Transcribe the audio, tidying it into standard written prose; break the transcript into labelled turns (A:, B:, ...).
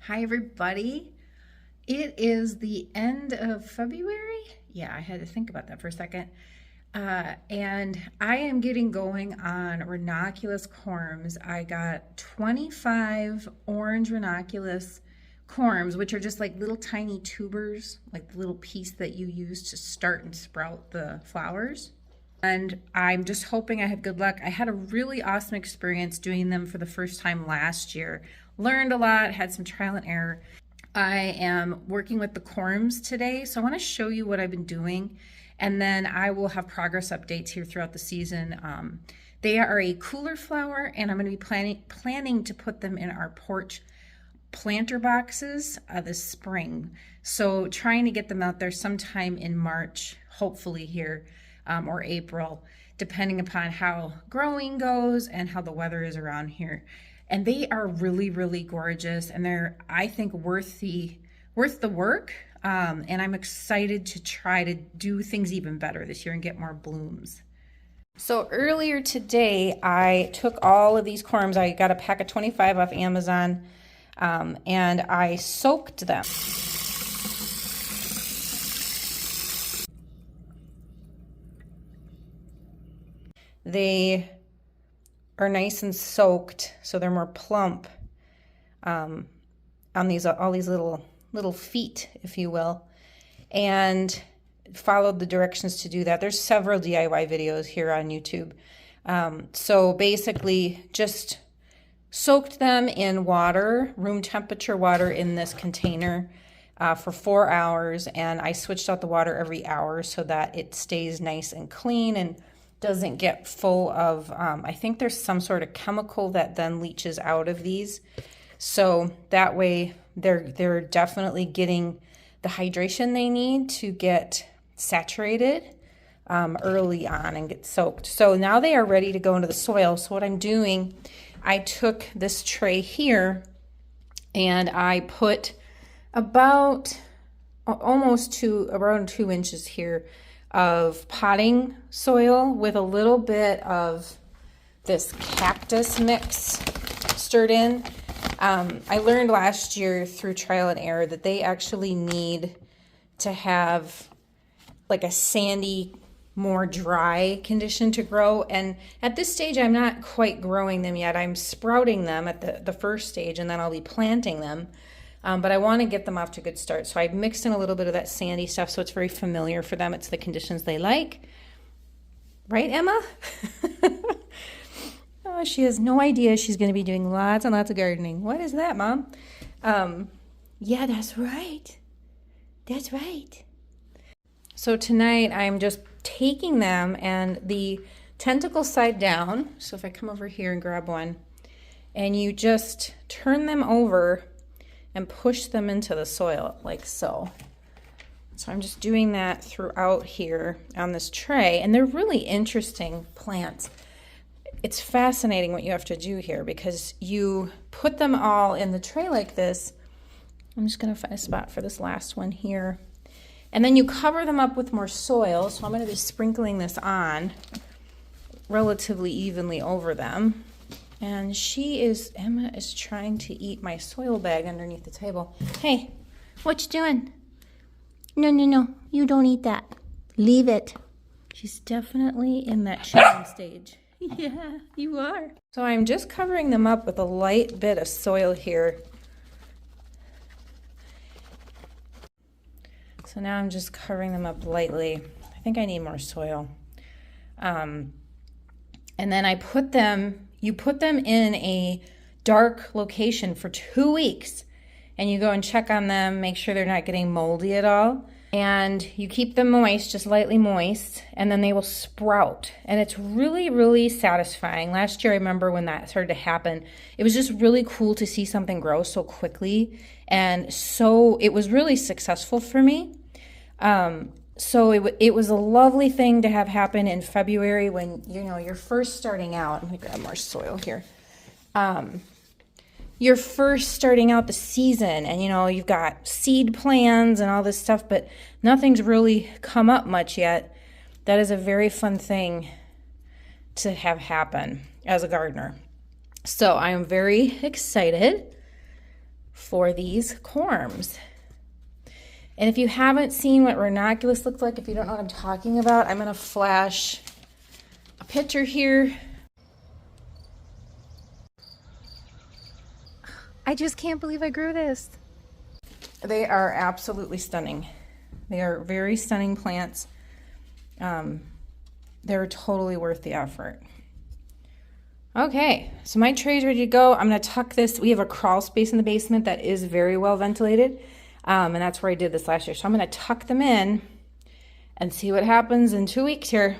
A: Hi, everybody. It is the end of February. Yeah, I had to think about that for a second. And I am getting going on ranaculus corms. I got 25 orange ranaculus corms, which are just like little tiny tubers, like the little piece that you use to start and sprout the flowers. And I'm just hoping I have good luck. I had a really awesome experience doing them for the first time last year. Learned a lot, had some trial and error. I am working with the corms today, so I want to show you what I've been doing, and then I will have progress updates here throughout the season. They are a cooler flower, and I'm going to be planning to put them in our porch planter boxes this spring. So trying to get them out there sometime in March, hopefully here, or April, depending upon how growing goes and how the weather is around here. And they are really, really gorgeous, and they're, I think, worth the work. And I'm excited to try to do things even better this year and get more blooms. So earlier today, I took all of these corms. I got a pack of 25 off Amazon, and I soaked them. They are nice and soaked, so they're more plump on all these little feet, if you will, and followed the directions to do that. There's several DIY videos here on YouTube. So basically just soaked them in water, room temperature water, in this container for 4 hours, and I switched out the water every hour so that it stays nice and clean and doesn't get full of, I think there's some sort of chemical that then leaches out of these. So that way they're definitely getting the hydration they need to get saturated early on and get soaked. So now they are ready to go into the soil. So what I'm doing, I took this tray here and I put about around 2 inches here of potting soil with a little bit of this cactus mix stirred in. I learned last year through trial and error that they actually need to have like a sandy, more dry condition to grow. And at this stage, I'm not quite growing them yet. I'm sprouting them at the first stage, and then I'll be planting them. But I want to get them off to a good start. So I mixed in a little bit of that sandy stuff so it's very familiar for them. It's the conditions they like. Right, Emma? Oh, she has no idea she's going to be doing lots and lots of gardening. What is that, Mom? Yeah, that's right. That's right. So tonight I'm just taking them and the tentacle side down. So if I come over here and grab one, and you just turn them over and push them into the soil like so. So I'm just doing that throughout here on this tray, and they're really interesting plants. It's fascinating what you have to do here because you put them all in the tray like this. I'm just gonna find a spot for this last one here. And then you cover them up with more soil. So I'm gonna be sprinkling this on relatively evenly over them. And Emma is trying to eat my soil bag underneath the table. Hey, what you doing? No, you don't eat that. Leave it. She's definitely in that chilling stage. Yeah, you are. So I'm just covering them up with a light bit of soil here. So now I'm just covering them up lightly. I think I need more soil. And then you put them in a dark location for 2 weeks, and you go and check on them, make sure they're not getting moldy at all. And you keep them moist, just lightly moist, and then they will sprout. And it's really, really satisfying. Last year, I remember when that started to happen, it was just really cool to see something grow so quickly. And so it was really successful for me. So it was a lovely thing to have happen in February when, you're first starting out. Let me grab more soil here. You're first starting out the season, and you've got seed plans and all this stuff, but nothing's really come up much yet. That is a very fun thing to have happen as a gardener. So I'm very excited for these corms. And if you haven't seen what ranaculus looks like, if you don't know what I'm talking about, I'm going to flash a picture here. I just can't believe I grew this. They are absolutely stunning. They are very stunning plants. They're totally worth the effort. Okay, so my tray is ready to go. I'm going to tuck this. We have a crawl space in the basement that is very well ventilated, and that's where I did this last year. So I'm going to tuck them in and see what happens in 2 weeks here.